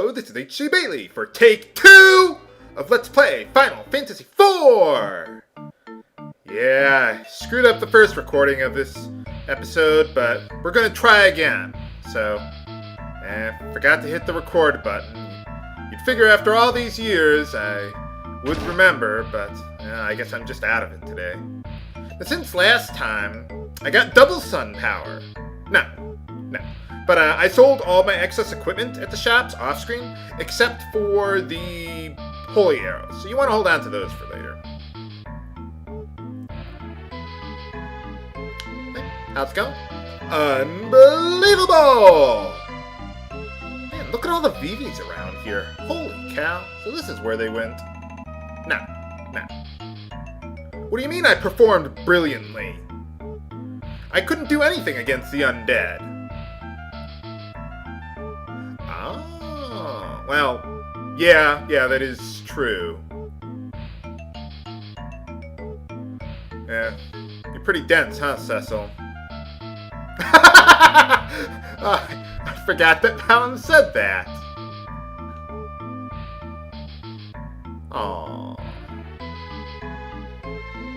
Hello, this is H.C. Bailey for take 2 of Let's Play Final Fantasy IV! Yeah, I screwed up the first recording of this episode, but we're gonna try again. So, forgot to hit the record button. You'd figure after all these years I would remember, but I guess I'm just out of it today. But since last time, I got double sun power. No. But I sold all my excess equipment at the shops off-screen, except for the holy arrows. So you want to hold on to those for later. Hey, how's it going? Unbelievable! Man, look at all the VVs around here. Holy cow. So this is where they went. No. What do you mean I performed brilliantly? I couldn't do anything against the undead. Oh, well, yeah, that is true. Yeah, you're pretty dense, huh, Cecil? I forgot that Alan said that. Aww.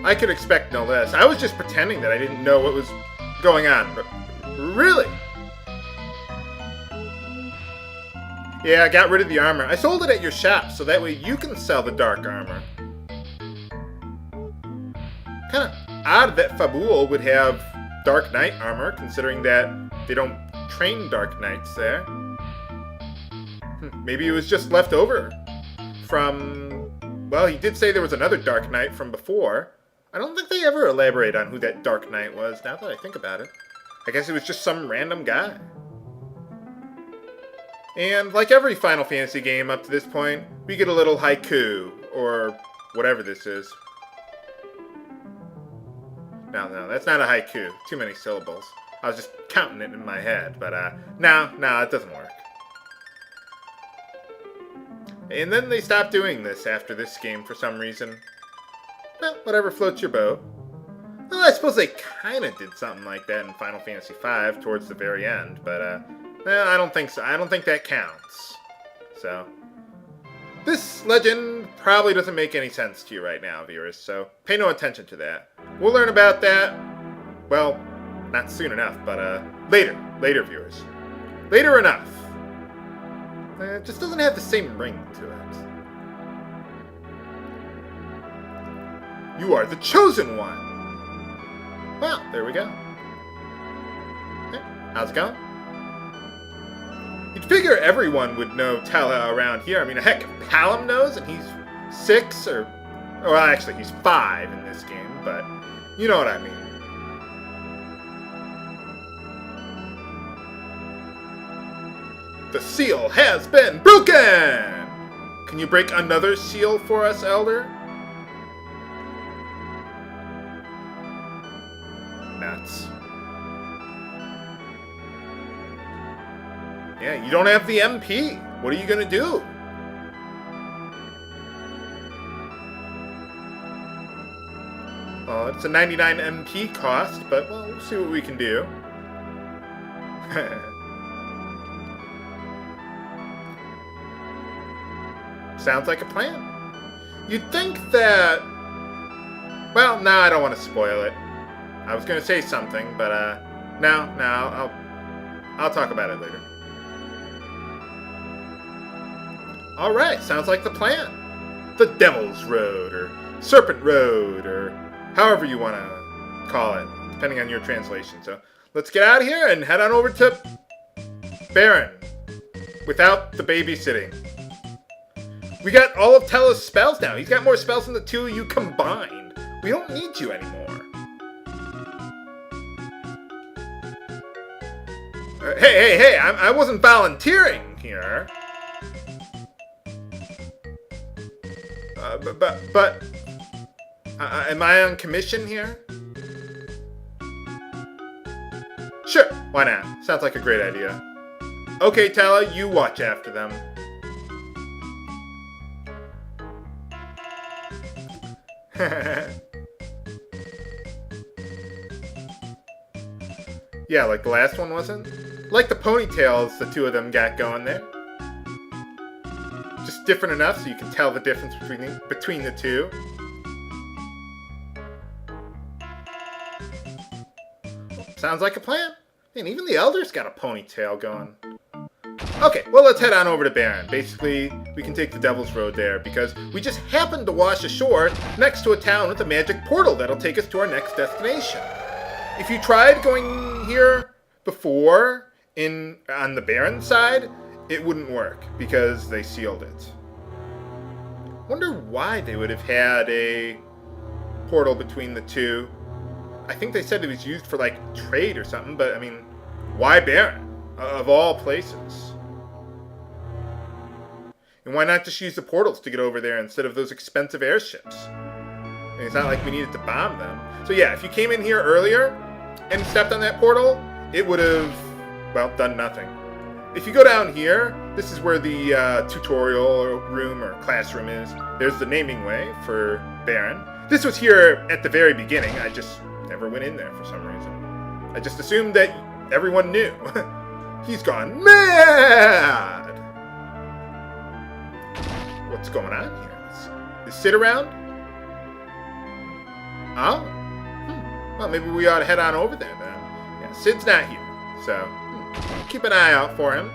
I could expect no less. I was just pretending that I didn't know what was going on. But really? Yeah, I got rid of the armor. I sold it at your shop, so that way you can sell the dark armor. Kind of odd that Fabul would have Dark Knight armor, considering that they don't train Dark Knights there. Maybe it was just left over from... Well, he did say there was another Dark Knight from before. I don't think they ever elaborate on who that Dark Knight was, now that I think about it. I guess it was just some random guy. And like every Final Fantasy game up to this point, we get a little haiku, or whatever this is. No, that's not a haiku. Too many syllables. I was just counting it in my head, but no, it doesn't work. And then they stopped doing this after this game for some reason. Well, whatever floats your boat. Well, I suppose they kind of did something like that in Final Fantasy V towards the very end, but well, I don't think so. I don't think that counts. So, this legend probably doesn't make any sense to you right now, viewers, so pay no attention to that. We'll learn about that, well, not soon enough, but later, viewers. Later enough. It just doesn't have the same ring to it. You are the chosen one! Well, there we go. Hey, how's it going? You'd figure everyone would know Tala around here. I mean, heck, if Palom knows and he's 6 or... Well, actually, he's 5 in this game, but you know what I mean. The seal has been broken! Can you break another seal for us, Elder? Nuts. Yeah, you don't have the MP. What are you gonna do? Well, it's a 99 MP cost, but well, we'll see what we can do. Sounds like a plan. You'd think that... Well, no, I don't want to spoil it. I was gonna say something, but no, I'll talk about it later. Alright, sounds like the plan. The Devil's Road, or Serpent Road, or however you want to call it, depending on your translation. So, let's get out of here and head on over to Baron, without the babysitting. We got all of Tella's spells now. He's got more spells than the two of you combined. We don't need you anymore. Hey, I wasn't volunteering here. But am I on commission here? Sure, why not? Sounds like a great idea. Okay, Tala, you watch after them. Yeah, like the last one wasn't? Like the ponytails the two of them got going there. just different enough so you can tell the difference between the two. Sounds like a plan. And even the Elder's got a ponytail going. Okay, well, let's head on over to Baron. Basically, we can take the Devil's Road there because we just happened to wash ashore next to a town with a magic portal that'll take us to our next destination. If you tried going here before on the Baron side, it wouldn't work because they sealed it. Wonder why they would have had a portal between the two. I think they said it was used for, like, trade or something, but, I mean, why Baron? Of all places. And why not just use the portals to get over there instead of those expensive airships? I mean, it's not like we needed to bomb them. So yeah, if you came in here earlier and stepped on that portal, it would have, well, done nothing. If you go down here, this is where the tutorial room or classroom is. There's the naming way for Baron. This was here at the very beginning. I just never went in there for some reason. I just assumed that everyone knew. He's gone mad! What's going on here? Is Sid around? Oh? Well, maybe we ought to head on over there then. Yeah, Sid's not here, so keep an eye out for him.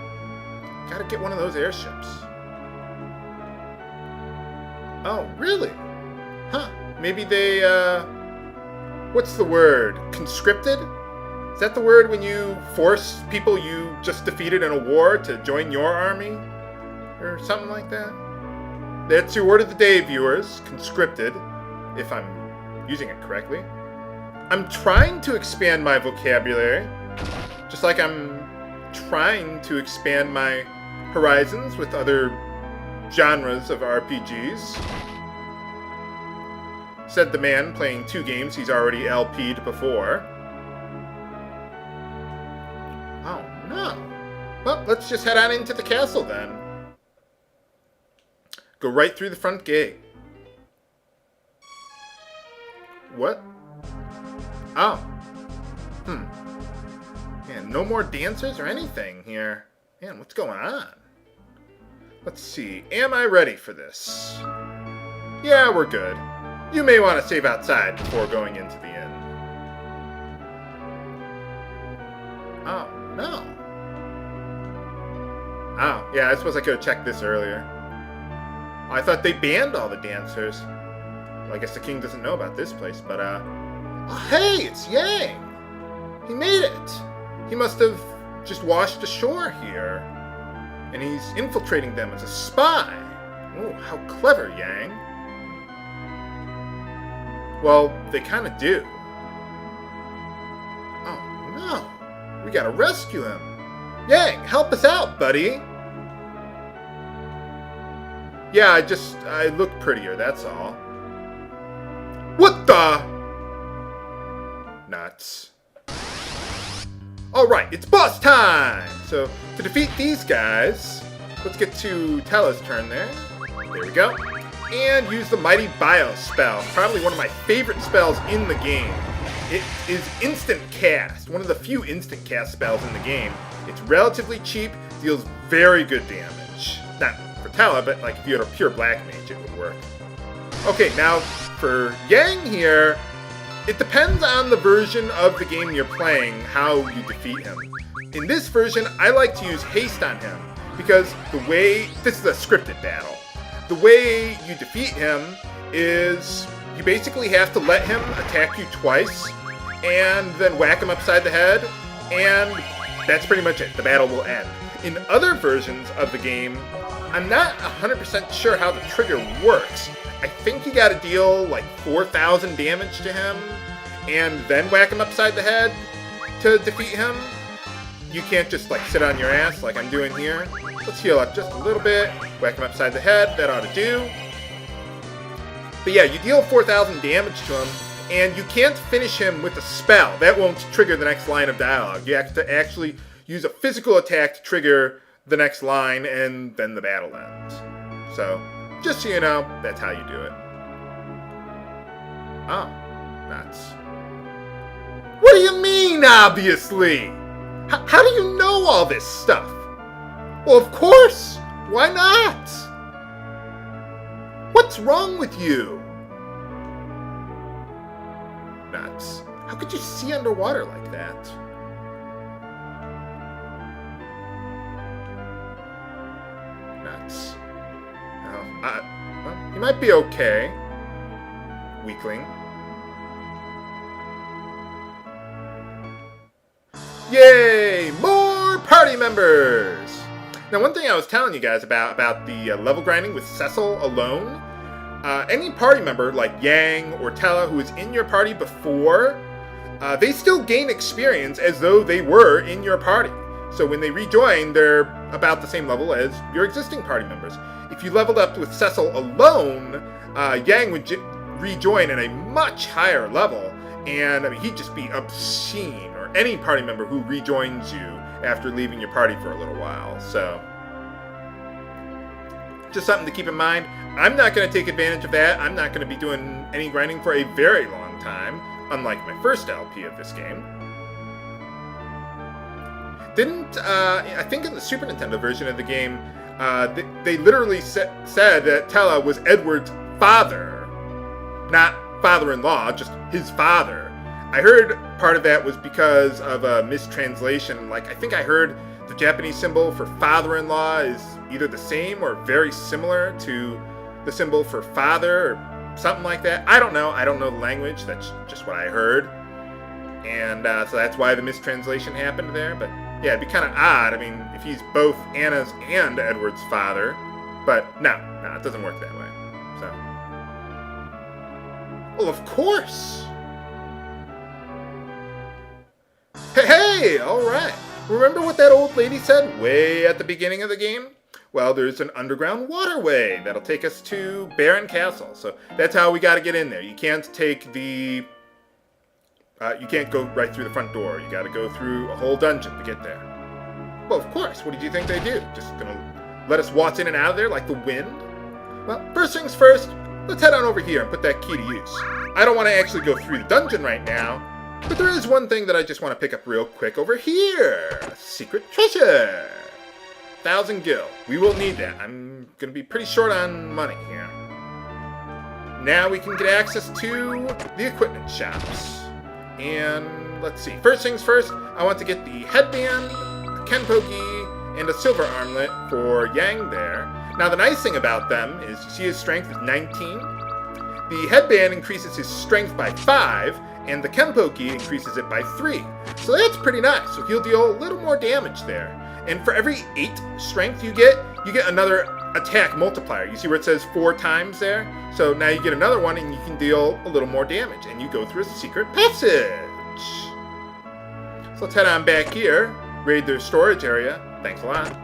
Gotta get one of those airships. Oh, really? Huh. Maybe they, what's the word? Conscripted? Is that the word when you force people you just defeated in a war to join your army? Or something like that? That's your word of the day, viewers. Conscripted, if I'm using it correctly. I'm trying to expand my vocabulary, just like I'm trying to expand my horizons with other genres of RPGs. Said the man playing 2 games he's already LP'd before. Oh, no. Well, let's just head on into the castle then. Go right through the front gate. What? Oh. Man, no more dancers or anything here. Man, what's going on? Let's see. Am I ready for this? Yeah, we're good. You may want to save outside before going into the inn. Oh, no. Oh, yeah, I suppose I could have checked this earlier. I thought they banned all the dancers. Well, I guess the king doesn't know about this place, but, oh, hey, it's Yang! He made it! He must have just washed ashore here. And he's infiltrating them as a spy. Oh, how clever, Yang. Well, they kind of do. Oh, no. We gotta rescue him. Yang, help us out, buddy. Yeah, I look prettier, that's all. What the? Nuts. Alright, it's boss time! So, to defeat these guys, let's get to Tella's turn there. There we go. And use the Mighty Bio spell. Probably one of my favorite spells in the game. It is instant cast. One of the few instant cast spells in the game. It's relatively cheap, deals very good damage. Not for Tella, but like if you had a pure black mage, it would work. Okay, now for Yang here, it depends on the version of the game you're playing, how you defeat him. In this version, I like to use haste on him, because this is a scripted battle. The way you defeat him is you basically have to let him attack you twice, and then whack him upside the head, and that's pretty much it. The battle will end. In other versions of the game, I'm not 100% sure how the trigger works. I think you gotta deal like 4,000 damage to him, and then whack him upside the head to defeat him. You can't just like sit on your ass like I'm doing here. Let's heal up just a little bit, whack him upside the head, that ought to do. But yeah, you deal 4,000 damage to him, and you can't finish him with a spell. That won't trigger the next line of dialogue. You have to actually use a physical attack to trigger the next line, and then the battle ends. So, just so you know, that's how you do it. Oh, nuts. What do you mean, obviously? How do you know all this stuff? Well, of course! Why not? What's wrong with you? Nuts. How could you see underwater like that? Nuts. Oh, well, you might be okay. Weakling. Yay! More party members! Now, one thing I was telling you guys about the level grinding with Cecil alone, any party member like Yang or Tella who is in your party before, they still gain experience as though they were in your party. So when they rejoin, they're about the same level as your existing party members. If you leveled up with Cecil alone, Yang would rejoin at a much higher level, and I mean, he'd just be obscene, or any party member who rejoins you after leaving your party for a little while. So, just something to keep in mind. I'm not going to take advantage of that. I'm not going to be doing any grinding for a very long time, unlike my first LP of this game. I think in the Super Nintendo version of the game, they literally said that Tella was Edward's father, not father-in-law, just his father. I heard part of that was because of a mistranslation. Like, I think I heard the Japanese symbol for father-in-law is either the same or very similar to the symbol for father or something like that. I don't know. I don't know the language. That's just what I heard. And so that's why the mistranslation happened there. But yeah, it'd be kind of odd. I mean, if he's both Anna's and Edward's father. But no, it doesn't work that way. So. Well, of course. Hey, all right. Remember what that old lady said way at the beginning of the game? Well, there's an underground waterway that'll take us to Baron Castle. So that's how we got to get in there. You can't take the... you can't go right through the front door. You got to go through a whole dungeon to get there. Well, of course. What did you think they do? Just gonna let us waltz in and out of there like the wind? Well, first things first, let's head on over here and put that key to use. I don't want to actually go through the dungeon right now, but there is one thing that I just want to pick up real quick over here. Secret treasure. 1,000 gil. We will need that. I'm going to be pretty short on money here. Now we can get access to the equipment shops. And let's see. First things first, I want to get the headband, a kenpogi, and a silver armlet for Yang there. Now the nice thing about them is you see his strength is 19. The headband increases his strength by 5, and the kenpogi increases it by 3. So that's pretty nice. So he'll deal a little more damage there. And for every 8 strength you get another attack multiplier. You see where it says 4 times there? So now you get another one and you can deal a little more damage. And you go through a secret passage. So let's head on back here. Raid their storage area. Thanks a lot.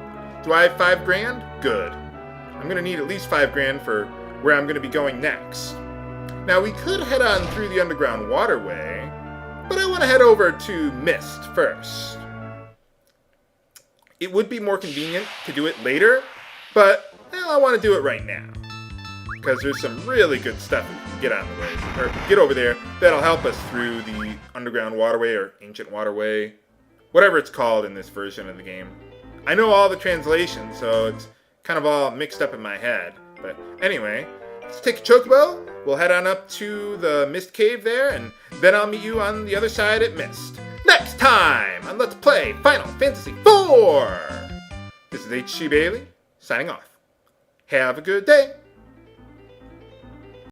Do I have 5 grand? Good. I'm going to need at least 5 grand for where I'm going to be going next. Now we could head on through the underground waterway, but I want to head over to Mist first. It would be more convenient to do it later, but well, I want to do it right now. Because there's some really good stuff we can get on the way, or get over there, that'll help us through the underground waterway or ancient waterway, whatever it's called in this version of the game. I know all the translations, so it's kind of all mixed up in my head. But anyway, let's take a chocobo, we'll head on up to the Mist Cave there, and then I'll meet you on the other side at Mist. Next time on Let's Play Final Fantasy IV! This is H.C. Bailey, signing off. Have a good day!